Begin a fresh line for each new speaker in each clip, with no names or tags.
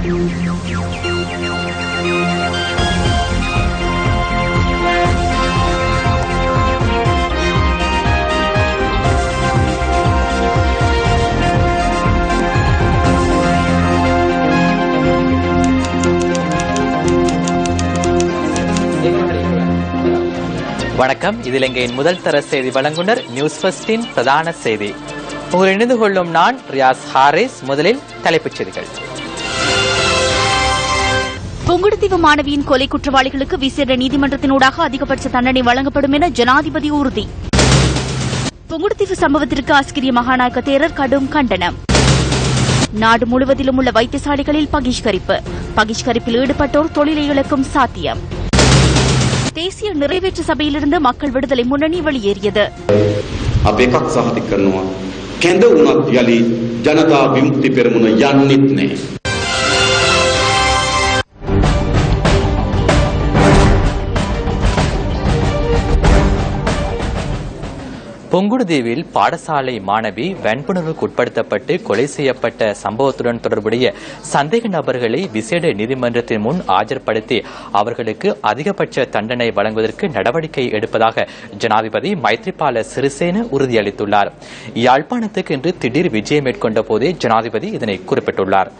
வணக்கம். இது இலங்கையின் முதல் தர செய்தி வழங்குனர் நியூஸ் ஃபர்ஸ்டின் பிரதான செய்தி. உங்கள் இணைந்து கொள்ளும் நான் ரியாஸ் ஹாரிஸ். முதலில் தலைப்புச் செய்திகள்.
புங்குடுதீவு மாணவியின் கொலை குற்றவாளிகளுக்கு விசேட நீதிமன்றத்தினூடாக அதிகபட்ச தண்டனை வழங்கப்படும் என ஜனாதிபதி உறுதி. புங்குடுதீவு சம்பவத்திற்கு ஆஸ்கிரிய மகாநாயக்க தேரர் கடும் கண்டனம். நாடு முழுவதிலும் உள்ள வைத்தியசாலைகளில் பகிஷ்கரிப்பில் ஈடுபட்டோர் தொழிலை இழக்கும் சாத்தியம். தேசிய நிறைவேற்று சபையிலிருந்து மக்கள் விடுதலை முன்னணி வெளியேறியது.
ஜனதா விமுக்தி பெருமுன யான்னித்னே.
புங்குடுதீவில் பாடசாலை மாணவி வன்புணர்வுக்கு உட்படுத்தப்பட்டு கொலை செய்யப்பட்ட சம்பவத்துடன் தொடர்புடைய சந்தேக நபர்களை விசேட நீதிமன்றத்தின் முன் ஆஜர்படுத்தி அவர்களுக்கு அதிகபட்ச தண்டனை வழங்குவதற்கு நடவடிக்கை எடுப்பதாக ஜனாதிபதி மைத்ரிபால சிறிசேன உறுதியளித்துள்ளார். யாழ்ப்பாணத்துக்கு இன்று திடீர் விஜயம் மேற்கொண்ட போதே ஜனாதிபதி இதனை குறிப்பிட்டுள்ளார்.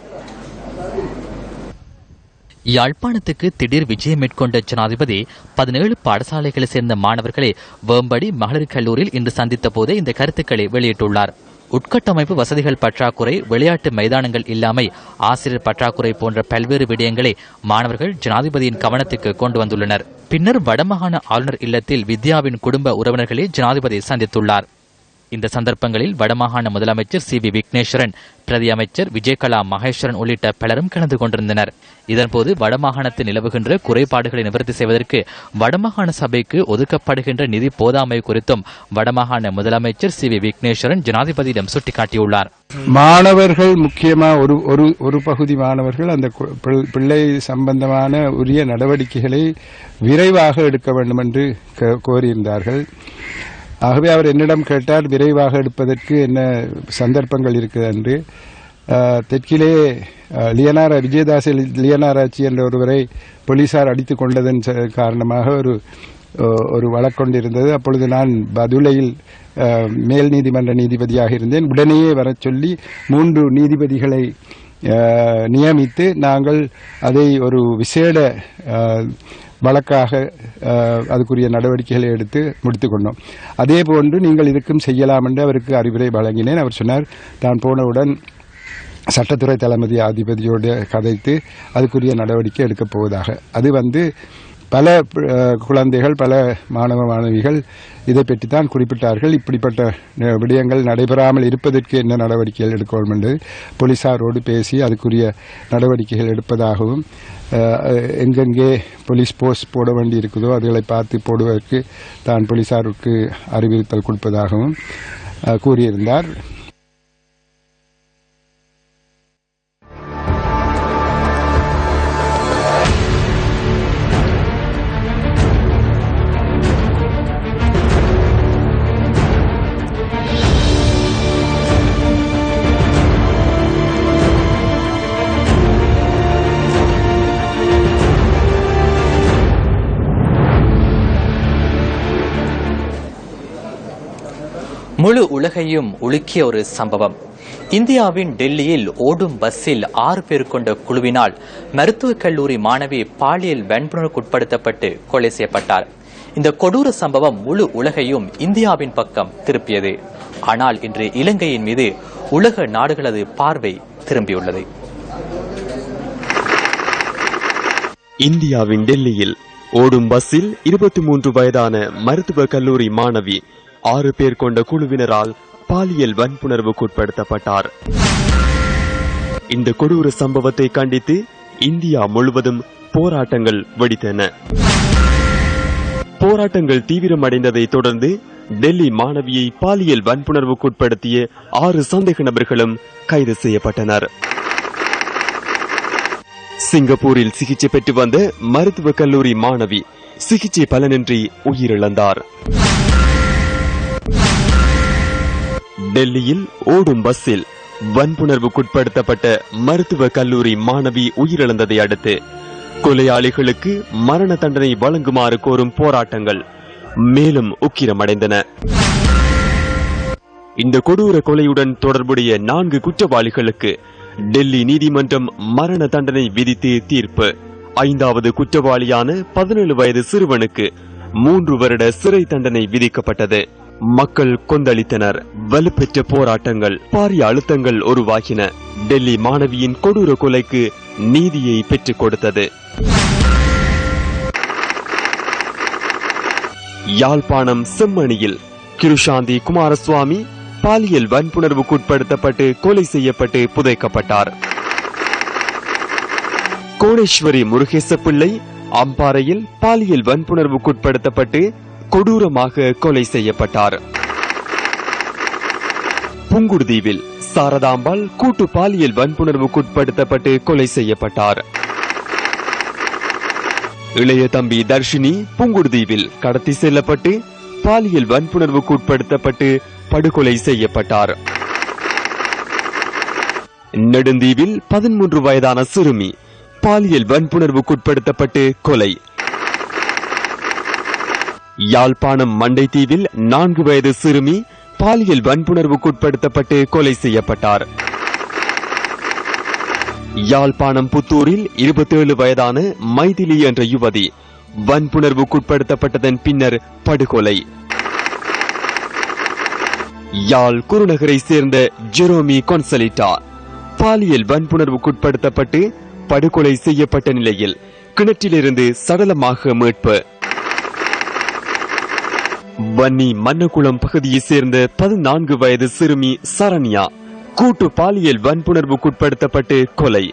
யாழ்ப்பாணத்துக்கு திடீர் விஜயம் மேற்கொண்ட ஜனாதிபதி 17 பாடசாலைகளை சேர்ந்த மாணவர்களை வேம்படி மகளிர் கல்லூரியில் இன்று சந்தித்த போதே இந்த கருத்துக்களை வெளியிட்டுள்ளார். உட்கட்டமைப்பு வசதிகள் பற்றாக்குறை, விளையாட்டு மைதானங்கள் இல்லாமை, ஆசிரியர் பற்றாக்குறை போன்ற பல்வேறு விடயங்களை மாணவர்கள் ஜனாதிபதியின் கவனத்துக்கு கொண்டு வந்துள்ளனர். பின்னர் வடமாகாண ஆளுநர் இல்லத்தில் வித்யாவின் குடும்ப உறவினர்களை ஜனாதிபதி சந்தித்துள்ளார். இந்த சந்தர்ப்பங்களில் வடமாகாண முதலமைச்சர் சி.வி. விக்னேஸ்வரன், பிரதி அமைச்சர் விஜயகலா மகேஸ்வரன் உள்ளிட்ட பலரும் கலந்து கொண்டிருந்தனர். இதன்போது வடமாகாணத்தில் நிலவுகின்ற குறைபாடுகளை நிவர்த்தி செய்வதற்கு வடமாகாண சபைக்கு ஒதுக்கப்படுகின்ற நிதி போதாமை குறித்தும் வடமாகாண முதலமைச்சர் சி.வி. விக்னேஸ்வரன் ஜனாதிபதியிடம் சுட்டிக்காட்டியுள்ளார்.
மாணவர்கள் முக்கியமாக ஒரு பகுதி மாணவர்கள் அந்த பிள்ளை சம்பந்தமான உரிய நடவடிக்கைகளை விரைவாக எடுக்க வேண்டும் என்று கோரியிருந்தார்கள். ஆகவே அவர் என்னிடம் கேட்டார், விரைவாக எடுப்பதற்கு என்ன சந்தர்ப்பங்கள் இருக்குது என்று. தெற்கிலே விஜயதாச லியனாராச்சி என்ற ஒருவரை போலீசார் அடித்துக் கொண்டதன் காரணமாக ஒரு வழக்கொண்டிருந்தது. அப்பொழுது நான் பதுளையில் மேல் நீதிமன்ற நீதிபதியாக இருந்தேன். உடனேயே வரச் சொல்லி 3 நீதிபதிகளை நியமித்து நாங்கள் அதை ஒரு விசேட வழக்காக அதுக்குரிய நடவடிக்கைகளை எடுத்து முடித்துக் கொண்டோம். அதே போன்று நீங்கள் இதுக்கும் செய்யலாம் என்று அவருக்கு அறிவுரை வழங்கினேன். அவர் சொன்னார், தான் போனவுடன் சட்டத்துறை தலைமை அதிபதியோடு கதைத்து அதுக்குரிய நடவடிக்கை எடுக்கப் போவதாக. அது பல குழந்தைகள், பல மாணவ மாணவிகள் இதை பற்றித்தான் குறிப்பிட்டார்கள். இப்படிப்பட்ட விடயங்கள் நடைபெறாமல் இருப்பதற்கு என்ன நடவடிக்கைகள் எடுக்கணும் என்று போலீசாரோடு பேசி அதுக்குரிய நடவடிக்கைகள் எடுப்பதாகவும், எங்கெங்கே போலீஸ் போஸ்ட் போட வேண்டி இருக்குதோ அதுகளை பார்த்து போடுவதற்கு தான் போலீசாருக்கு அறிவுறுத்தல் கொடுப்பதாகவும் கூறியிருந்தார்.
முழு உலகையும் உலுக்கிய ஒரு சம்பவம். இந்தியாவின் டெல்லியில் ஓடும் பஸ்ஸில் 6 பேர் கொண்ட குழுவினால் மருத்துவக் கல்லூரி மாணவி பாலியல் வன்புணர்வுக்கு உட்படுத்தப்பட்டு கொலை செய்யப்பட்டார். இந்த கொடூர சம்பவம் முழு உலகையும் இந்தியாவின் பக்கம் திருப்பியது. ஆனால் இன்று இலங்கையின் மீது உலக நாடுகளது பார்வை திரும்பியுள்ளது.
இந்தியாவின் டெல்லியில் ஓடும் பஸ்ஸில் 23 வயதான மருத்துவக் கல்லூரி மாணவி 6 பேர் கொண்ட குழுவினரால் பாலியல் வன்புணர்வுக்கு உட்படுத்தப்பட்டார். இந்த கொடூர சம்பவத்தை கண்டித்து இந்தியா முழுவதும் போராட்டங்கள் வெடித்தன. போராட்டங்கள் தீவிரமடைந்ததை தொடர்ந்து டெல்லி மாணவியை பாலியல் வன்புணர்வுக்கு உட்படுத்திய 6 சந்தேக நபர்களும் கைது செய்யப்பட்டனர். சிங்கப்பூரில் சிகிச்சை பெற்று வந்த மருத்துவக் கல்லூரி மாணவி சிகிச்சை பலனின்றி உயிரிழந்தார். டெல்லியில் ஓடும் பஸ்ஸில் வன்புணர்வுக்குட்படுத்தப்பட்ட மருத்துவ கல்லூரி மாணவி உயிரிழந்ததை அடுத்து கொலையாளிகளுக்கு மரண தண்டனை வழங்குமாறு கோரும் போராட்டங்கள் மேலும் உக்கிரமடைந்தன. இந்த கொடூர கொலையுடன் தொடர்புடைய 4 குற்றவாளிகளுக்கு டெல்லி நீதிமன்றம் மரண தண்டனை விதித்து தீர்ப்பு. 5வது குற்றவாளியான 17 வயது சிறுவனுக்கு 3 வருட சிறை தண்டனை விதிக்கப்பட்டது. மக்கள் கொந்தளித்தனர். வலுப்பெற்ற போராட்டங்கள், பாரிய அழுத்தங்கள் உருவாகின. டெல்லி மாணவியின் கொடூர கொலைக்கு நீதியை பெற்றுக் கொடுத்தது. யாழ்ப்பாணம் செம்மணியில் கிருஷாந்தி குமாரசுவாமி பாலியல் வன்புணர்வுக்குட்படுத்தப்பட்டு கொலை செய்யப்பட்டு புதைக்கப்பட்டார். கோணேஸ்வரி முருகேச பிள்ளை அம்பாறையில் பாலியல் வன்புணர்வுக்குட்படுத்தப்பட்டு கொடூரமாக கொலை செய்யப்பட்டார். புங்குடுதீவில் சாரதாம்பாள் கூட்டு பாலியல் வன்புணர்வுக்குட்படுத்தப்பட்டு கொலை செய்யப்பட்டார். இளைய தம்பி தர்ஷினி புங்குடுதீவில் கடத்தி செல்லப்பட்டு பாலியல் வன்புணர்வுக்குட்படுத்தப்பட்டு படுகொலை செய்யப்பட்டார். நெடுந்தீவில் 13 வயதான சிறுமி பாலியல் வன்புணர்வுக்குட்படுத்தப்பட்டு கொலை. யாழ்ப்பாணம் மண்டைத்தீவில் 4 வயது சிறுமி பாலியல் வன்புணர்வுக்குட்படுத்தப்பட்டு கொலை செய்யப்பட்டார். யாழ்ப்பாணம் புத்தூரில் 27 வயதான மைதிலி என்ற யுவதி வன்புணர்வுக்குட்படுத்தப்பட்டதன் பின்னர் படுகொலை. யாழ் குருநகரை சேர்ந்த ஜெரோமி கொன்சலிட்டா பாலியல் வன்புணர்வுக்குட்படுத்தப்பட்டு படுகொலை செய்யப்பட்ட நிலையில் கிணற்றிலிருந்து சடலமாக மீட்பு. வன்னி மன்னகுளம் பகுதியைச் சேர்ந்த 14 வயது சிறுமி சரண்யா கூட்டு பாலியல் வன்புணர்வுக்குட்படுத்தப்பட்டு கொலை.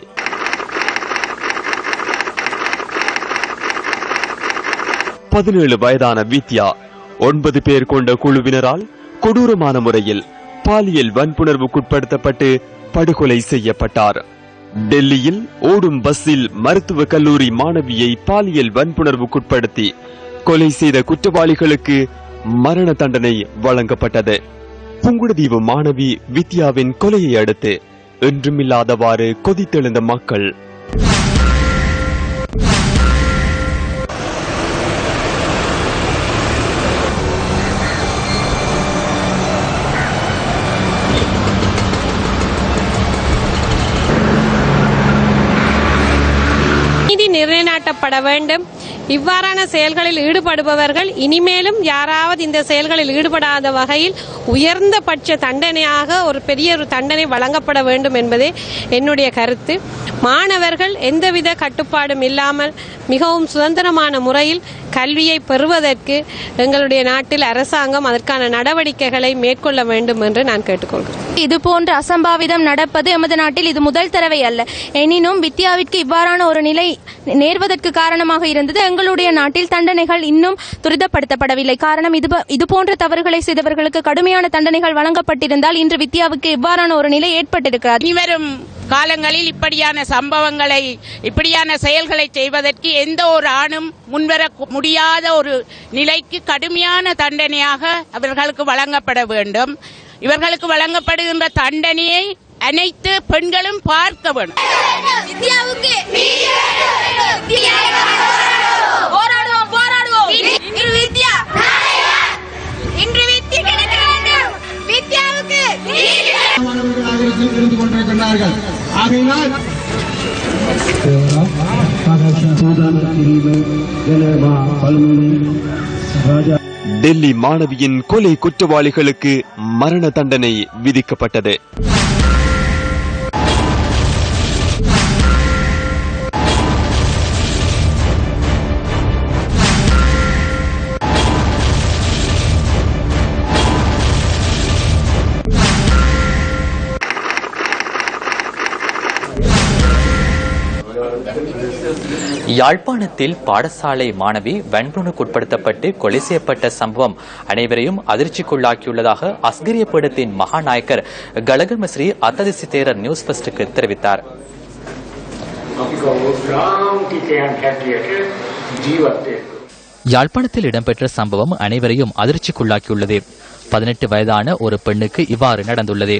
வயதான வித்யா 9 பேர் கொண்ட குழுவினரால் கொடூரமான முறையில் பாலியல் வன்புணர்வுக்குட்படுத்தப்பட்டு படுகொலை செய்யப்பட்டார். டெல்லியில் ஓடும் பஸ்ஸில் மருத்துவ கல்லூரி மாணவியை பாலியல் வன்புணர்வுக்குட்படுத்தி கொலை செய்த குற்றவாளிகளுக்கு மரண தண்டனை வழங்கப்பட்டது. புங்குடுதீவு மாணவி வித்யாவின் கொலையை அடுத்து என்றுமில்லாதவாறு கொதித்தெழுந்த மக்கள்.
நிலைநாட்டப்பட வேண்டும். இவ்வாறான செயல்களில் ஈடுபடுபவர்கள் இனிமேலும் யாராவது இந்த செயல்களில் ஈடுபடாத வகையில் உயர்ந்தபட்ச தண்டனையாக ஒரு பெரிய தண்டனை வழங்கப்பட வேண்டும் என்பதே என்னுடைய கருத்து. மாணவர்கள் எந்தவித கட்டுப்பாடும் இல்லாமல் மிகவும் சுதந்திரமான முறையில் கல்வியை பெறுவதற்கு எங்களுடைய நாட்டில் அரசாங்கம் அதற்கான நடவடிக்கைகளை மேற்கொள்ள வேண்டும் என்று நான் கேட்டுக்கொள்கிறேன்.
இதுபோன்ற அசம்பாவிதம் நடப்பது எமது நாட்டில் இது முதல் தடவை அல்ல. எனினும் வித்யாவிற்கு இவ்வாறான ஒரு நிலை நேர்வதற்கு காரணமாக இருந்தது எங்களுடைய நாட்டில் தண்டனைகள் இன்னும் துரிதப்படுத்தப்படவில்லை. காரணம் இதுபோன்ற தவறுகளை செய்தவர்களுக்கு கடுமையான தண்டனைகள் வழங்கப்பட்டிருந்தால் இன்று வித்யாவுக்கு இவ்வாறான ஒரு நிலை ஏற்பட்டிருக்கிறது.
இனிவரும் காலங்களில் இப்படியான சம்பவங்களை, இப்படியான செயல்களை செய்வதற்கு எந்த ஒரு ஆணும் முன்வர முடியாத ஒரு நிலைக்கு கடுமையான தண்டனையாக அவர்களுக்கு வழங்கப்பட வேண்டும். இவர்களுக்கு வழங்கப்படுகின்ற தண்டனையை அனைத்து பெண்களும் பார்க்க வேண்டும்.
டெல்லி மாணவியின் கொலை குற்றவாளிகளுக்கு மரண தண்டனை விதிக்கப்பட்டது.
யாழ்ப்பாணத்தில் பாடசாலை மாணவி வன்புணர்வுக்குட்படுத்தப்பட்டு கொலை செய்யப்பட்ட சம்பவம் அனைவரையும் அதிர்ச்சிக்குள்ளாக்கியுள்ளதாக அஸ்கிரிய பீடத்தின் மகாநாயக்கர் கலகமஸ்ரீ அத்ததிசி தேரர் நியூஸ் ஃபர்ஸ்டுக்கு தெரிவித்தார். யாழ்ப்பாணத்தில் இடம்பெற்ற சம்பவம் அனைவரையும் அதிர்ச்சிக்குள்ளாக்கியுள்ளது. 18 வயதான ஒரு பெண்ணுக்கு இவ்வாறு நடந்துள்ளது.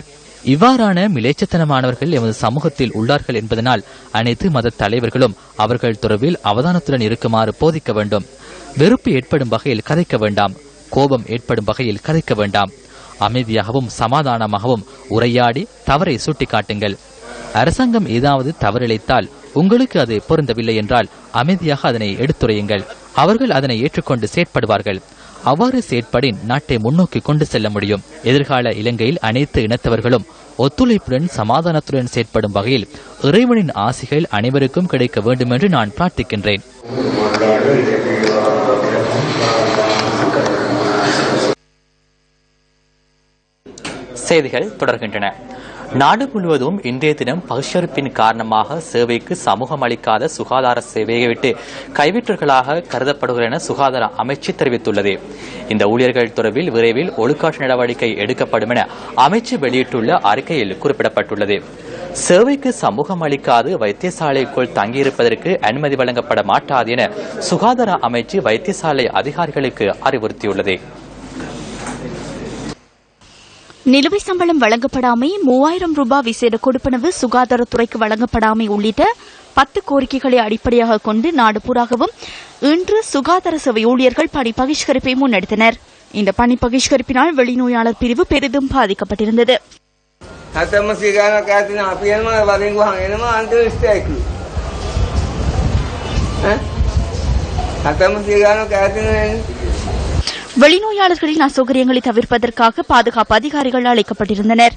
இவ்வாறான மிலேச்சத்தனமானவர்கள் எமது சமூகத்தில் உள்ளார்கள் என்பதனால் அனைத்து மத தலைவர்களும் அவர்கள் தொடர்பில் அவதானத்துடன் இருக்குமாறு போதிக்க வேண்டும். வெறுப்பு ஏற்படும் வகையில் கதைக்க வேண்டாம். கோபம் ஏற்படும் வகையில் கதைக்க வேண்டாம். அமைதியாகவும் சமாதானமாகவும் உரையாடி தவறை சுட்டிக்காட்டுங்கள். அரசாங்கம் ஏதாவது தவறிழைத்தால் உங்களுக்கு அது பொருந்தவில்லை என்றால் அமைதியாக அதனை எடுத்துரையுங்கள். அவர்கள் அதனை ஏற்றுக்கொண்டு செயற்படுவார்கள். அவ்வாறு செயற்படின் நாட்டை முன்னோக்கி கொண்டு செல்ல முடியும். எதிர்கால இலங்கையில் அனைத்து இனத்தவர்களும் ஒத்துழைப்புடன் சமாதானத்துடன் செயற்படும் வகையில் இறைவனின் ஆசிகள் அனைவருக்கும் கிடைக்க வேண்டும் என்று நான் பிரார்த்திக்கின்றேன். செய்திகள் தொடர்கின்றன. நாடு முழுவதும் இன்றைய தினம் பகிஷ்கரிப்பின் காரணமாக சேவைக்கு சமூகம் அளிக்காத சுகாதார சேவையை விட்டு கைவிற்றர்களாக கருதப்படுகிற என சுகாதார அமைச்சு தெரிவித்துள்ளது. இந்த ஊழியர்கள் தொடர்பில் விரைவில் ஒழுக்காற்று நடவடிக்கை எடுக்கப்படும் என அமைச்சு வெளியிட்டுள்ள அறிக்கையில் குறிப்பிடப்பட்டுள்ளது. சேவைக்கு சமூகம் அளிக்காது வைத்தியசாலைக்குள் தங்கியிருப்பதற்கு அனுமதி வழங்கப்பட மாட்டாது என சுகாதார அமைச்சு வைத்தியசாலை அதிகாரிகளுக்கு அறிவுறுத்தியுள்ளது.
நிலுவை சம்பளம் வழங்கப்படாமை, 3000 ரூபாய் விசேட கொடுப்பனவு சுகாதாரத்துறைக்கு வழங்கப்படாமை உள்ளிட்ட 10 கோரிக்கைகளை அடிப்படையாக கொண்டு நாடு பூராகவும் இன்று சுகாதார சேவை ஊழியர்கள் பணி பகிஷ்கரிப்பை முன்னெடுத்தனர். இந்த பணி பகிஷ்கரிப்பினால் வெளிநோயாளர் பிரிவு பெரிதும் பாதிக்கப்பட்டிருந்தது. வெளிநோயாளர்களின் அசௌகரியங்களை தவிர்ப்பதற்காக பாதுகாப்பு அதிகாரிகள் அழைக்கப்பட்டிருந்தனர்.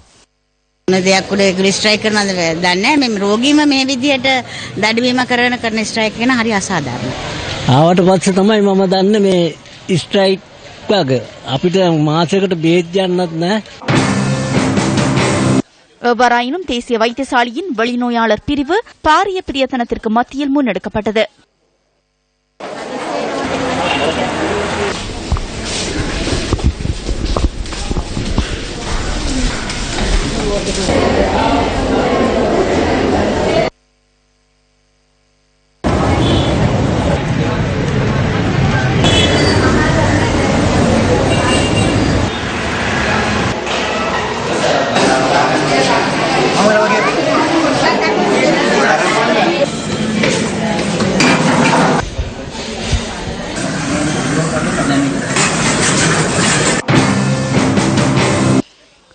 எவ்வாறாயினும் தேசிய வைத்தியசாலையின் வெளிநோயாளர் பிரிவு பாரிய பிரியத்தனத்திற்கு மத்தியில் முன்னெடுக்கப்பட்டது.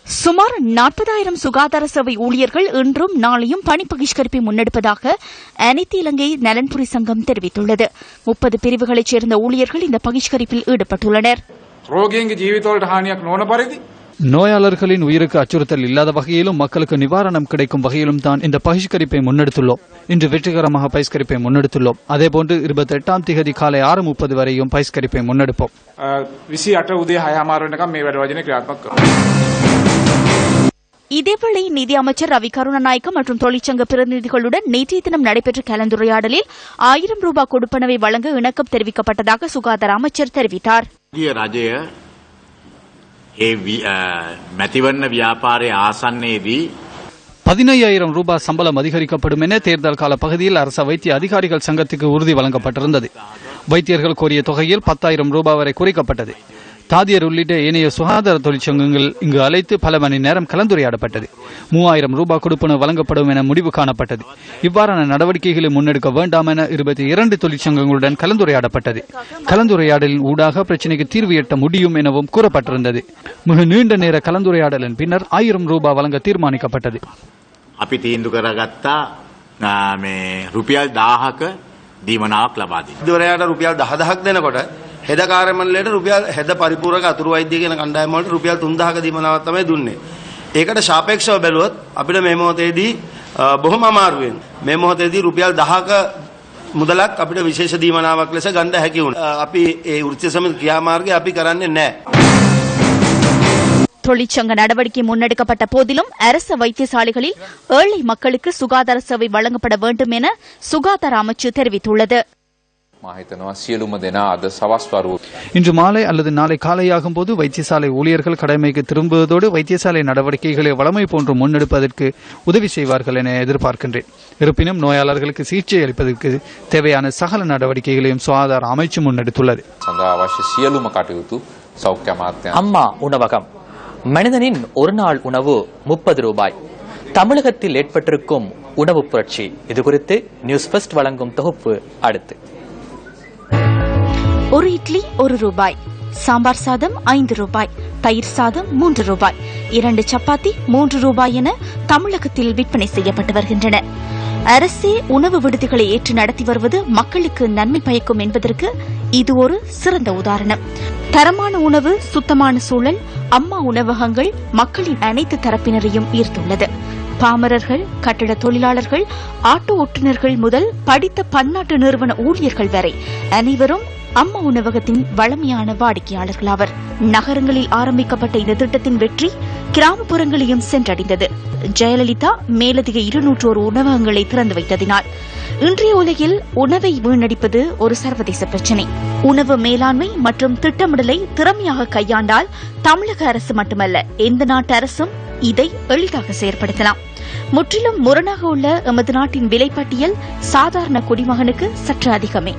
சுமார் 40,000 சுகாதார சேவை ஊழியர்கள் இன்றும் நாளையும் பணி பகிஷ்கரிப்பை முன்னெடுப்பதாக அனைத்து இலங்கை நலன்புரி சங்கம் தெரிவித்துள்ளது. 30 பிரிவுகளைச் சேர்ந்த ஊழியர்கள் இந்த பகிஷ்கரிப்பில் ஈடுபட்டுள்ளனர்.
நோயாளர்களின் உயிருக்கு அச்சுறுத்தல் இல்லாத வகையிலும் மக்களுக்கு நிவாரணம் கிடைக்கும் வகையிலும் தான் இந்த பகிஷ்கரிப்பை முன்னெடுத்துள்ளோம். இன்று வெற்றிகரமாக பகிஷ்கரிப்பை முன்னெடுத்துள்ளோம். அதேபோன்று 28ஆம் தேதி காலை 6:30 வரையும் பகிஷ்கரிப்பை முன்னெடுப்போம்.
இதேவேளை நிதி அமைச்சர் ரவி கருணாநாயக்க மற்றும் தொழிற்சங்க பிரதிநிதிகளுடன் நேற்றைய தினம் நடைபெற்ற கலந்துரையாடலில் 1000 ரூபாய் கொடுப்பனவை வழங்க இணக்கம் தெரிவிக்கப்பட்டதாக சுகாதார அமைச்சர் தெரிவித்தார்.
මැතිවරණ ව්‍යාපාරයේ ආසන්නයේදී
15,000 ரூபாய் சம்பளம் அதிகரிக்கப்படும் என தேர்தல் கால பகுதியில் அரச வைத்திய அதிகாரிகள் சங்கத்துக்கு உறுதி வழங்கப்பட்டிருந்தது. வைத்தியர்கள் கோரிய தொகையில் 10,000 ரூபாய் வரை குறைக்கப்பட்டது. தாதியர் உள்ளிட்ட ஏனைய சுகாதார தொழிற்சங்கங்கள் இங்கு அழைத்து பல மணி நேரம் கலந்துரையாடப்பட்டது. 3000 ரூபாய் கொடுப்பனவு வழங்கப்படும் என முடிவு காணப்பட்டது. இவ்வாறான நடவடிக்கைகளை முன்னெடுக்க வேண்டாம் என 22 தொழிற்சங்கங்களுடன் கலந்துரையாடப்பட்டது. கலந்துரையாடலின் ஊடாக பிரச்சினைக்கு தீர்வு எட்ட முடியும் எனவும் கூறப்பட்டிருந்தது. மிக நீண்ட நேர கலந்துரையாடலின் பின்னர் 1000 ரூபாய் வழங்க தீர்மானிக்கப்பட்டது.
අපි තීන්දුව කරගත්තා මේ රුපියල් 1000ක දීමනාවක් ලබා දෙන්න.
ඉදවරයාට රුපියල් 10,000ක් දෙනකොට හෙද කාර්යාලයට රුපියල් හෙද පරිපූර්ණක අතුරු වෛද්‍ය කියන කණ්ඩායම වලට රුපියල් 3,000ක දීමනාවක් තමයි දුන්නේ. ඒකට සාපේක්ෂව බැලුවොත් අපිට මේ මොහොතේදී බොහොම අමාරුවෙන් මේ මොහොතේදී රුපියල් 1000ක මුදලක් අපිට විශේෂ දීමනාවක් ලෙස ගන්න හැකි වුණා. අපි ඒ වෘත්තීය සමිති ක්‍රියාමාර්ගය අපි කරන්නේ නැහැ.
தொழிற்சங்க நடவடிக்கை முன்னெடுக்கப்பட்ட போதிலும் அரசு வைத்தியசாலைகளில் ஏழை மக்களுக்கு சுகாதார சேவை வழங்கப்பட வேண்டும் என சுகாதார அமைச்சு தெரிவித்துள்ளது.
இன்று மாலை அல்லது நாளை காலையாகும் போது வைத்தியசாலை ஊழியர்கள் கடமைக்கு திரும்புவதோடு வைத்தியசாலை நடவடிக்கைகளை வளமை போன்று முன்னெடுப்பதற்கு உதவி செய்வார்கள் என எதிர்பார்க்கின்றேன். இருப்பினும் நோயாளர்களுக்கு சிகிச்சை அளிப்பதற்கு தேவையான சகல நடவடிக்கைகளையும் சுகாதார அமைச்சு முன்னெடுத்துள்ளது.
அம்மா உணவகம் மனிதனின் ஒரு நாள் உணவு 30 ரூபாய். தமிழகத்தில் ஏற்பட்டிருக்கும் உணவு புரட்சி, இது குறித்து நியூஸ் ஃபர்ஸ்ட் வழங்கும் தொகுப்பு அடுத்து.
ஒரு இட்லி 1 ரூபாய், சாம்பார் சாதம் 5 ரூபாய், தயிர் சாதம் 3 ரூபாய், 2 சப்பாத்தி 3 ரூபாய் என தமிழகத்தில் விற்பனை செய்யப்பட்டு வருகின்றன. அரசே உணவு விடுதிகளை ஏற்று நடத்தி வருவது மக்களுக்கு நன்மை பயக்கும் என்பதற்கு இது ஒரு சிறந்த உதாரணம். தரமான உணவு, சுத்தமான சூழல், அம்மா உணவகங்கள் மக்களின் அனைத்து தரப்பினரையும் ஈர்த்துள்ளது. பாமரர்கள், கட்டட தொழிலாளர்கள், ஆட்டோ ஓட்டுநர்கள் முதல் படித்த பன்னாட்டு நிறுவன ஊழியர்கள் வரை அனைவரும் அம்மா உணவகத்தின் வளமையான வாடிக்கையாளர்கள் ஆவர். நகரங்களில் ஆரம்பிக்கப்பட்ட இந்த திட்டத்தின் வெற்றி கிராமப்புறங்களையும் சென்றடைந்தது. ஜெயலலிதா மேலதிக 201 உணவகங்களை திறந்து வைத்ததினால் இன்றைய உலகில் உணவை வீணடிப்பது ஒரு சர்வதேச பிரச்சினை. உணவு மேலாண்மை மற்றும் திட்டமிடலை திறமையாக கையாண்டால் தமிழக அரசு மட்டுமல்ல, எந்த நாட்டு அரசும் இதை எளிதாக செயற்படுத்தலாம். முற்றிலும் முரணாக உள்ள எமது நாட்டின் விலைப்பட்டியல் சாதாரண குடிமகனுக்கு சற்று அதிகமே.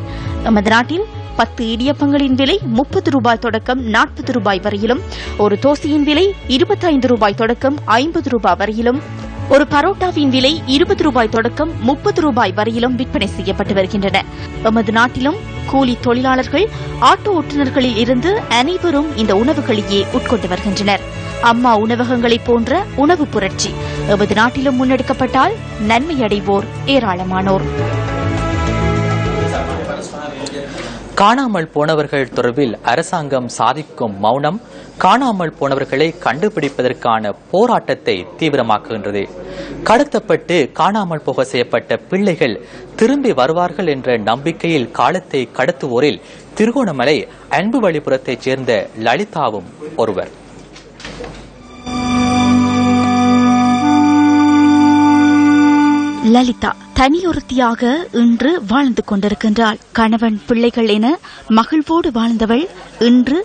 எமது நாட்டில் 10 இடியப்பங்களின் விலை 30 ரூபாய் தொடக்கம் 40 ரூபாய் வரையிலும், ஒரு தோசையின் விலை 25 ரூபாய் தொடக்கம் 50 ரூபாய் வரையிலும், ஒரு பரோட்டாவின் விலை 20 ரூபாய் தொடக்கம் 30 ரூபாய் வரையிலும் விற்பனை செய்யப்பட்டு வருகின்றன. எமது நாட்டிலும் கூலி தொழிலாளர்கள், ஆட்டோ ஓட்டுநர்களில் இருந்து அனைவரும் இந்த உணவுகளையே உட்கொண்டு வருகின்றனர். அம்மா உணவகங்களை போன்ற உணவு புரட்சி எமது நாட்டிலும் முன்னெடுக்கப்பட்டால் நன்மை அடைவோர் ஏராளமானோர்.
காணாமல் போனவர்கள் தொடர்பில் அரசாங்கம் சாதிக்கும் மௌனம் காணாமல் போனவர்களை கண்டுபிடிப்பதற்கான போராட்டத்தை தீவிரமாக்குகின்றது. கடத்தப்பட்டு காணாமல் போக செய்யப்பட்ட பிள்ளைகள் திரும்பி வருவார்கள் என்ற நம்பிக்கையில் காலத்தை கடத்துவோரில் திருகோணமலை அன்பு வழிபுறத்தைச் சேர்ந்த லலிதாவும் ஒருவர்.
லலிதா தனியொருத்தியாக இன்று வாழ்ந்து கொண்டிருக்கின்றாள். கணவன், பிள்ளைகள் என மகிழ்வோடு வாழ்ந்தவள் இன்று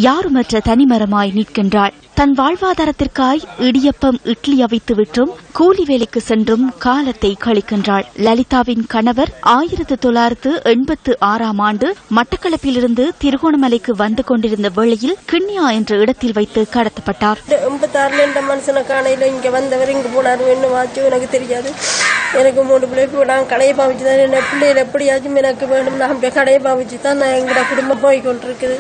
யாருமற்ற தனிமரமாய் நிற்கின்றாள். தன் வாழ்வாதாரத்திற்காய் இடியப்பம், இட்லி அவித்து விற்றும் கூலி வேலைக்கு சென்றும் காலத்தை கழிக்கின்றாள். லலிதாவின் கணவர் 1986ஆம் ஆண்டு மட்டக்களப்பிலிருந்து திருகோணமலைக்கு வந்து கொண்டிருந்த வேளையில் கிண்ணியா என்ற இடத்தில் வைத்து கடத்தப்பட்டார்.
86 மனுஷனை காணையில இங்க வந்தவர் இங்க போனார், என்ன ஆச்சு எனக்கு தெரியாது. எனக்கு 3 பிள்ளை, நான் கடையை பாவிச்சு தான் என்ன பிள்ளைகள் எப்படியாச்சும் எனக்கு வேணும், நான் கடையை பாவிச்சு தான் நான் எங்களோட குடும்பம் போய்கொண்டிருக்குது.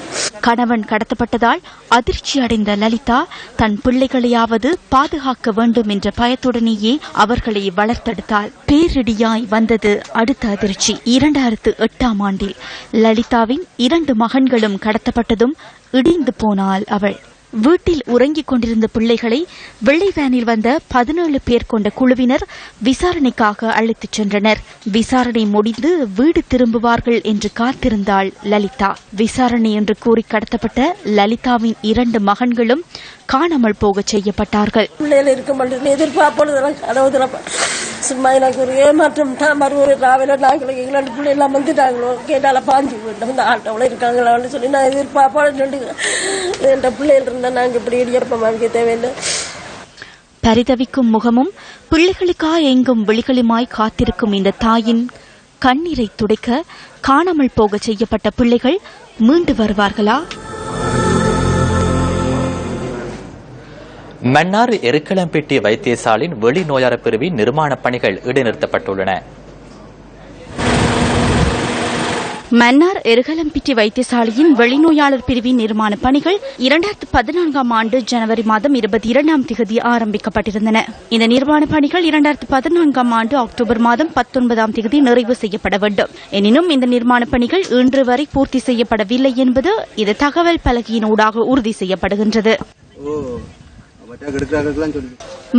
கணவன் கடத்தப்பட்டதால் அதிர்ச்சி அடைந்த லலிதா தன் பிள்ளைகளையாவது பாதுகாக்க வேண்டும் என்ற பயத்துடனேயே அவர்களை வளர்த்தெடுத்தாள். பேரிடியாய் வந்தது அடுத்த அதிர்ச்சி. 2008ஆம் ஆண்டில் லலிதாவின் 2 மகன்களும் கடத்தப்பட்டதும் இடிந்து போனாள் அவள். வீட்டில் உறங்கிக் கொண்டிருந்த பிள்ளைகளை வெள்ளை வேனில் வந்த 17 பேர் கொண்ட குழுவினர் விசாரணைக்காக அழைத்துச் சென்றனர். விசாரணை முடிந்து வீடு திரும்புவார்கள் என்று காத்திருந்தாள் லலிதா. விசாரணை என்று கூறி கடத்தப்பட்ட லலிதாவின் 2 மகன்களும் காணாமல் போக செய்யப்பட்டார்கள்.
சும்மா எனக்கு ஒரு ஏமாற்றம் தான். மறுபடி ராவில நாங்கள் எங்களோட பிள்ளை எல்லாம் வந்துட்டாங்களோ கேட்டால பாஞ்சு விட்டோம், இந்த ஆட்டோவில் இருக்காங்களான்னு சொல்லி நான் எதிர்பார்ப்போம். என் பிள்ளைகள் இருந்தால் நாங்கள் இப்படி இடியப்பம் வாங்க தேவையில்லை.
பரிதவிக்கும் முகமும் பிள்ளைகளுக்காக எங்கும் விழிகளுமாய் காத்திருக்கும் இந்த தாயின் கண்ணீரை துடைக்க காணாமல் போக செய்யப்பட்ட பிள்ளைகள் மீண்டு வருவார்களா?
மன்னார் எருக்களம்பிட்டி வைத்தியசாலையின் வெளிநோயாளர் பிரிவின் நிர்மாணப் பணிகள் இடைநிறுத்தப்பட்டுள்ளன.
மன்னார் எருகலம்பிட்டி வைத்தியசாலையின் வெளிநோயாளர் பிரிவின் நிர்மாண பணிகள் 2014ஆம் ஆண்டு ஜனவரி மாதம் 22ஆம் தேதி ஆரம்பிக்கப்பட்டிருந்தன. இந்த நிர்மாண பணிகள் 2014ஆம் ஆண்டு அக்டோபர் மாதம் 19ஆம் தேதி நிறைவு செய்யப்பட வேண்டும். எனினும் இந்த நிர்மாண பணிகள் இன்று வரை பூர்த்தி செய்யப்படவில்லை என்பது இது தகவல் பலகையினூடாக உறுதி செய்யப்படுகின்றது.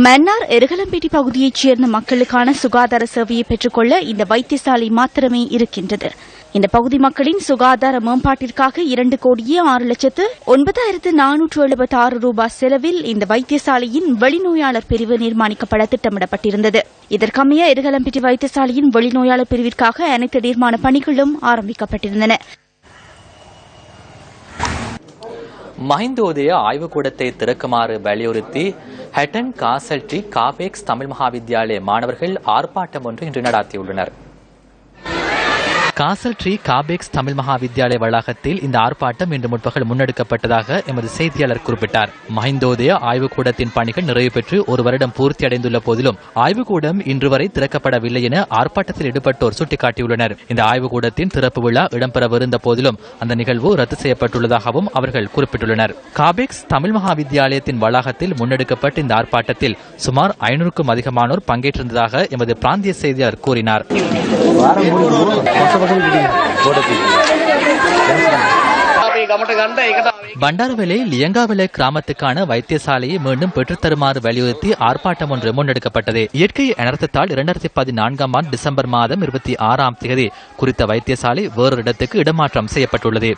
மன்னார் எருகலம்பிட்டி பகுதியைச் சேர்ந்த மக்களுக்கான சுகாதார சேவையை பெற்றுக்கொள்ள இந்த வைத்தியசாலை மாத்திரமே இருக்கின்றது. இந்த பகுதி மக்களின் சுகாதார மேம்பாட்டிற்காக 2,06,09,476 ரூபாய் செலவில் இந்த வைத்தியசாலையின் வெளிநோயாளர் பிரிவு நிர்மாணிக்கப்பட திட்டமிடப்பட்டிருந்தது. இதற்கமைய எருகலம்பிட்டி வைத்தியசாலையின் வெளிநோயாளர் பிரிவிற்காக அனைத்து நிர்மாண பணிகளும் ஆரம்பிக்கப்பட்டிருந்தன.
மஹிந்தோதய ஆய்வுக்கூடத்தை திறக்குமாறு வலியுறுத்தி ஹட்டன் காசல்டி காபேக்ஸ் தமிழ் மகாவித்யாலய மாணவர்கள் ஆர்ப்பாட்டம் ஒன்று இன்று நடாத்தியுள்ளனர். காசல் ட்ரீ காபெக்ஸ் தமிழ் மகா வித்தியாலய வளாகத்தில் இந்த ஆர்ப்பாட்டம் இன்று முற்பகல் முன்னெடுக்கப்பட்டதாக எமது செய்தியாளர் குறிப்பிட்டார். மஹிந்தோதய ஆய்வுக்கூடத்தின் பணிகள் நிறைவு பெற்று ஒரு வருடம் பூர்த்தியடைந்துள்ள போதிலும் ஆய்வுக்கூடம் இன்று வரை திறக்கப்படவில்லை என ஆர்ப்பாட்டத்தில் ஈடுபட்டோர் சுட்டிக்காட்டியுள்ளனர். இந்த ஆய்வுக்கூடத்தின் திறப்பு விழா இடம்பெறவிருந்த போதிலும் அந்த நிகழ்வு ரத்து செய்யப்பட்டுள்ளதாகவும் அவர்கள் குறிப்பிட்டுள்ளனர். காபெக்ஸ் தமிழ் மகா வித்தியாலயத்தின் வளாகத்தில் முன்னெடுக்கப்பட்ட இந்த ஆர்ப்பாட்டத்தில் சுமார் 500க்கும் அதிகமானோர் பங்கேற்றிருந்ததாக எமது பிராந்திய செய்தியாளர் கூறினார். பண்டாரவெளை லியங்காவெளை கிராமத்துக்கான வைத்தியசாலையை மீண்டும் பெற்றுத்தருமாறு வலியுறுத்தி ஆர்ப்பாட்டம் ஒன்று முன்னெடுக்கப்பட்டது. இயற்கை அனர்த்தத்தால் 2014ஆம் ஆண்டு டிசம்பர் மாதம் 26ஆம் தேதி குறித்த வைத்தியசாலை வேறொரு இடத்துக்கு இடமாற்றம் செய்யப்பட்டுள்ளது.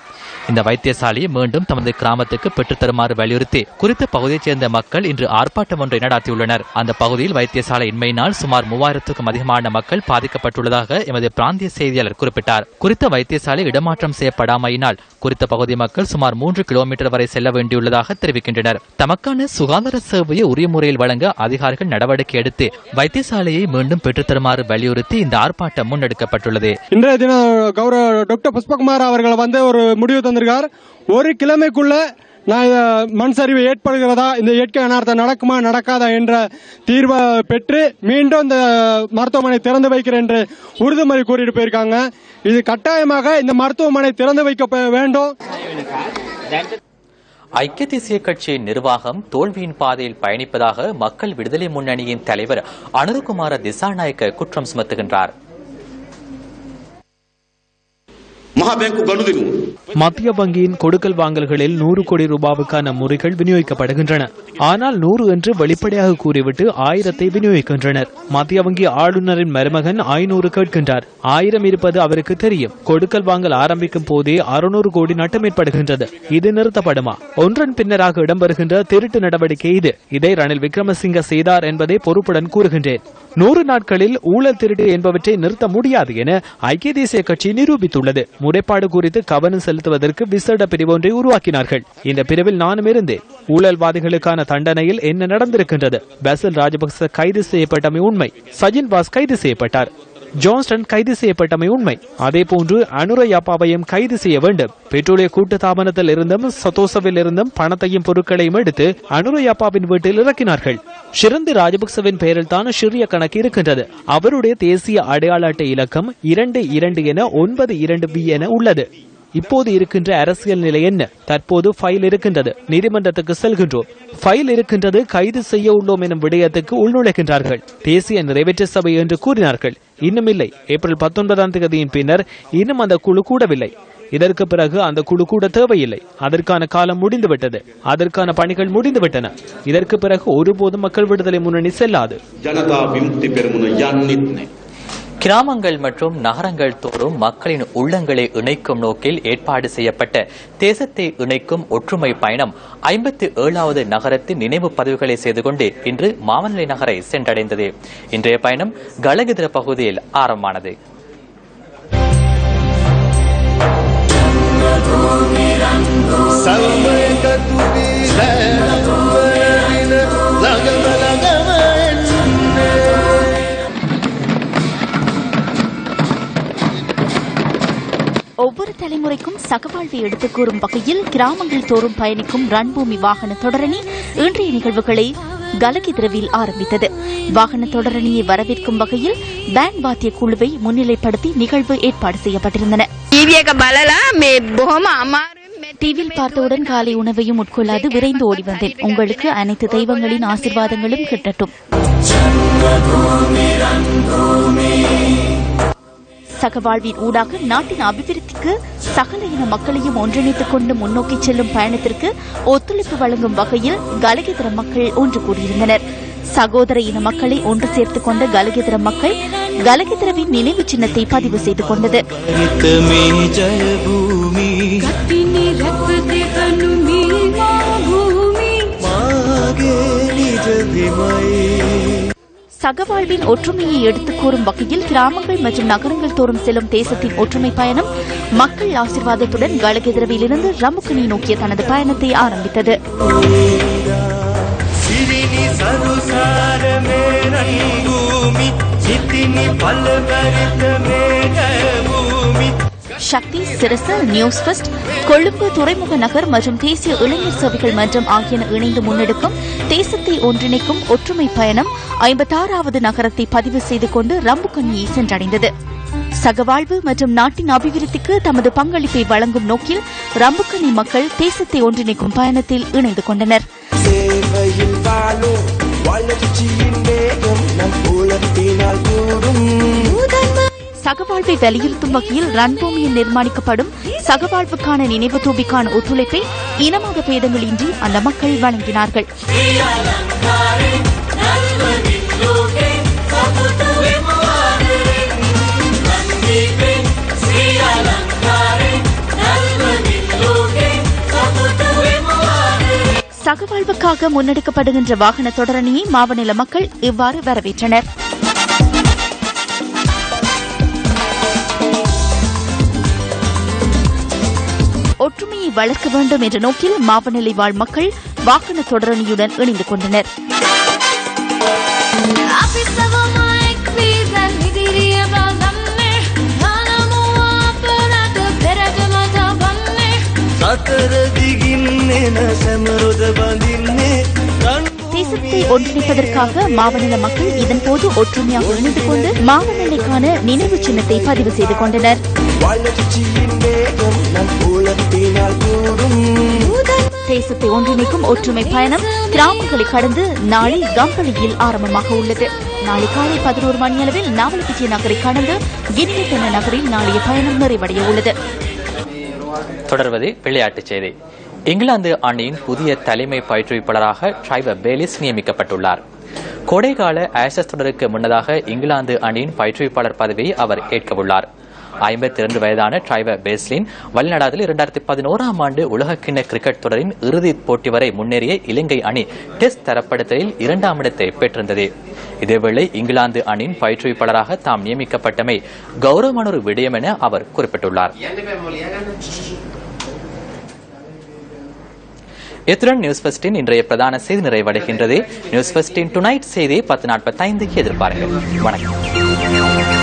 இந்த வைத்தியசாலையை மீண்டும் தமது கிராமத்துக்கு பெற்றுத்தருமாறு வலியுறுத்தி குறித்த பகுதியைச் சேர்ந்த மக்கள் இன்று ஆர்ப்பாட்டம் ஒன்றை நடாத்தியுள்ளனர். அந்த பகுதியில் வைத்தியசாலை இன்மையினால் சுமார் 3000க்கும் அதிகமான மக்கள் பாதிக்கப்பட்டுள்ளதாக எமது பிராந்திய செய்தியாளர் குறிப்பிட்டார். குறித்த வைத்தியசாலை இடமாற்றம் செய்யப்படாமையினால் குறித்த பகுதி மக்கள் சுமார் 3 கிலோமீட்டர் வரை செல்ல வேண்டியுள்ளதாக தெரிவிக்கின்றனர். தமக்கான சுகாதார சேவையை உரிய முறையில் வழங்க அதிகாரிகள் நடவடிக்கை எடுத்து வைத்தியசாலையை மீண்டும் பெற்றுத்தருமாறு வலியுறுத்தி இந்த ஆர்ப்பாட்டம் முன்னெடுக்கப்பட்டுள்ளது.
இன்றைய தினம் கௌரவ டாக்டர் புஷ்பகுமார் அவர்கள் ஒரு முடிவு தந்திருக்கார். ஒரு கிழமைக்குள்ள மண் சரிவு ஏற்படுகிறதா, இந்த இயற்கை அனர்த்தம் நடக்குமா நடக்காதா என்ற தீர்வை பெற்று மீண்டும் இந்த மருத்துவமனை திறந்து வைக்கிறேன் என்று உறுதிமொழி கூறிட்டு போயிருக்காங்க. இது கட்டாயமாக இந்த மருத்துவமனை திறந்து வைக்க வேண்டும்.
ஐக்கிய தேசிய கட்சியின் நிர்வாகம் தோல்வியின் பாதையில் பயணிப்பதாக மக்கள் விடுதலை முன்னணியின் தலைவர் அனுரகுமார திசாநாயக்க குற்றம் சுமத்துகின்றார்.
மத்திய வங்கியின் கொடுக்கல் வாங்கல்களில் 100 கோடி ரூபாவுக்கான முறைகள் விநியோகிக்கப்படுகின்றன. ஆனால் 100 என்று வெளிப்படையாக கூறிவிட்டு 1000 விநியோகிக்கின்றனர். மத்திய வங்கி ஆளுநரின் மருமகன் 500 கேட்கின்றார். 1000 இருப்பது அவருக்கு தெரியும். கொடுக்கல் வாங்கல் ஆரம்பிக்கும் போதே 600 கோடி நட்டம் ஏற்படுகின்றது. இது நிறுத்தப்படுமா? ஒன்றன் பின்னராக இடம்பெறுகின்ற திருட்டு நடவடிக்கை இது. இதை ரணில் விக்ரமசிங்க செய்தார் என்பதை பொறுப்புடன் கூறுகின்றேன். 100 நாட்களில் ஊழல் திருட்டு என்பவற்றை நிறுத்த முடியாது என ஐக்கிய தேசிய கட்சி நிரூபித்துள்ளது. முறைப்பாடு குறித்து கவனம் செலுத்துவதற்கு விசேட பிரிவு ஒன்றை உருவாக்கினார்கள். இந்த பிரிவில் நானும் இருந்தேன். ஊழல்வாதிகளுக்கான தண்டனையில் என்ன நடந்திருக்கின்றது? பசில் ராஜபக்ச கைது செய்யப்பட்டமை உண்மை. சஜின் வாஸ் கைது செய்யப்பட்டார். ஜான்ஸ்டன் கைது செய்யப்பட்டமை உண்மை. அதே போன்று அனுரயாப்பாவையும் கைது செய்ய வேண்டும். பெட்ரோலிய கூட்டுத்தாபனத்தில் இருந்தும் சதோசவில் இருந்தும் பணத்தையும் பொருட்களையும் எடுத்து அனுரயாப்பாவின் வீட்டில் இறக்கினார்கள். ஷிரந்தி ராஜபக்சவின் பெயரில் தான் சிறிய கணக்கு இருக்கின்றது. அவருடைய தேசிய அடையாள அட்டை இலக்கம் 22 என 92B என உள்ளது. இப்போது இருக்கின்ற அரசியல் நிலை என்ன? தற்போது ஃபைல் இருக்கின்றது, நீதிமன்றத்துக்கு செல்கின்றோம். ஃபைல் இருக்கின்றது, கைது செய்ய உள்ளோம் எனும் விடயத்துக்கு உள்நுழைக்கின்றார்கள். தேசிய நிறைவேற்று சபை என்று கூறினார்கள். இன்னும் இல்லை. ஏப்ரல் 19ஆம் தேதியின் பின்னர் இன்னும் அந்த குழு கூடவில்லை. இதற்கு பிறகு அந்த குழு கூட தேவையில்லை. அதற்கான காலம் முடிந்துவிட்டது. அதற்கான பணிகள் முடிந்துவிட்டன. இதற்கு பிறகு ஒருபோதும் மக்கள் விடுதலை முன்னணி செல்லாது.
ஜனதா விமுக்தி பெரமுன යන්නෙත්
கிராமங்கள் மற்றும் நகரங்கள் தோறும் மக்களின் உள்ளங்களை இணைக்கும் நோக்கில் ஏற்பாடு செய்யப்பட்ட தேசத்தை இணைக்கும் ஒற்றுமை பயணம் 57வது நகரத்தின் நினைவு பதிவுகளை செய்து கொண்டு இன்று மாவனல்லை நகரை சென்றடைந்தது. இன்றைய பயணம் கலகிதர பகுதியில் ஆரம்பமானது.
ஒவ்வொரு தலைமுறைக்கும் சகவாழ்வை எடுத்துக் கூறும் வகையில் கிராமங்கள் தோறும் பயணிக்கும் ரன்பூமி வாகன தொடரணி இன்றைய நிகழ்வுகளை கலகிதரவில் ஆரம்பித்தது. வாகன தொடரணியை வரவேற்கும் வகையில் பேண்ட் வாத்திய குழுவை முன்னிலைப்படுத்தி நிகழ்வு ஏற்பாடு செய்யப்பட்டிருந்தன. டிவியில் பார்த்தவுடன் காலை உணவையும் உட்கொள்ளாது விரைந்து ஓடி வந்தேன். உங்களுக்கு அனைத்து தெய்வங்களின் ஆசீர்வாதங்களும் கிட்டட்டும். சகவாழ்வின் ஊடாக நாட்டின் அபிவிருத்திக்கு சகல இன மக்களையும் ஒன்றிணைத்துக் கொண்டு முன்னோக்கி செல்லும் பயணத்திற்கு ஒத்துழைப்பு வழங்கும் வகையில் கலகிதர மக்கள் ஒன்று கூடியிருந்தனர். சகோதர இன மக்களை ஒன்று சேர்த்துக் கொண்ட கலகிதர மக்கள் கலகிதரவின் நினைவு சின்னத்தை பதிவு செய்து கொண்டது. சகவாழ்வின் ஒற்றுமையை எடுத்துக் கூறும் வகையில் கிராமங்கள் மற்றும் நகரங்கள் தோறும் செல்லும் தேசத்தின் ஒற்றுமை பயணம் மக்கள் ஆசீர்வாதத்துடன் கலகிதரவிலிருந்து ரமுக்கனை நோக்கிய தனது பயணத்தை ஆரம்பித்தது. சக்தி, சிரச, நியூஸ் ஃபர்ஸ்ட், கொழும்பு துறைமுக நகர் மற்றும் தேசிய இளைஞர் சேவைகள் மன்றம் ஆகியன இணைந்து முன்னெடுக்கும் தேசத்தை ஒன்றிணைக்கும் ஒற்றுமை பயணம் 56வது நகரத்தை பதிவு செய்து கொண்டு ரம்புக்கண்ணியை சென்றடைந்தது. சகவாழ்வு மற்றும் நாட்டின் அபிவிருத்திக்கு தமது பங்களிப்பை வழங்கும் நோக்கில் ரம்புக்கணி மக்கள் தேசத்தை ஒன்றிணைக்கும் பயணத்தில் இணைந்து கொண்டனர். சகவாழ்வை வலியுறுத்தும் வகையில் ரன்பூமியில் நிர்மாணிக்கப்படும் சகவாழ்வுக்கான நினைவு தூபிக்கான ஒத்துழைப்பை இனமத பேதங்களின்றி அந்த மக்கள் வழங்கினார்கள். சகவாழ்வுக்காக முன்னெடுக்கப்படுகின்ற வாகன தொடரணியை மாவநில மக்கள் இவ்வாறு வரவேற்றனர். ஒற்றுமையை வளர்க்க வேண்டும் என்ற நோக்கில் மாவநிலை வாழ் மக்கள் வாகன தொடரணியுடன் இணைந்து கொண்டனர். தேசத்தை ஒன்றிணைப்பதற்காக மாவநில மக்கள் இதன்போது ஒற்றுமையாக இணைந்து கொண்டு மாவநிலைக்கான நினைவு சின்னத்தை பதிவு செய்து கொண்டனர். தேசத்தை ஒன்றிணைக்கும் ஒற்றுமை பயணம் கிராமங்களை கடந்து நாளை கம்பளியில் ஆரம்பமாக உள்ளது. நாளை காலை 11 மணியளவில் நாவலப்பிட்டிய நகரை கடந்து கினியத்தன நகரில் நாளைய பயணம் நிறைவடைய உள்ளது.
தொடர்வது விளையாட்டுச் செய்தி. இங்கிலாந்து அணியின் புதிய தலைமை பயிற்றுவிப்பாளராக ட்ரைவர் பேலிஸ் நியமிக்கப்பட்டுள்ளார். கோடைகால ஆஷஸ் தொடருக்கு முன்னதாக இங்கிலாந்து அணியின் பயிற்றுவிப்பாளர் பதவியை அவர் ஏற்கவுள்ளார். 52 வயதான ட்ரைவர் பேஸ்லின் வழிநடாதலில் 2011ஆம் ஆண்டு உலகக்கிண்ண கிரிக்கெட் தொடரின் இறுதிப் போட்டி வரை முன்னேறிய இலங்கை அணி டெஸ்ட் தரப்படுத்தலில் 2ஆம் இடத்தை பெற்றிருந்தது. இதேவேளை இங்கிலாந்து அணியின் பயிற்றுவிப்பாளராக தாம் நியமிக்கப்பட்டமை கௌரவமான ஒரு விடயம் என அவர் குறிப்பிட்டுள்ளார். இத்துடன் நியூஸ் ஃபர்ஸ்டின் இன்றைய பிரதான செய்தி நிறைவடைகின்றது. நியூஸ் ஃபர்ஸ்டின் டுநைட் செய்தியை 10:45 எதிர்பாருங்கள். வணக்கம்.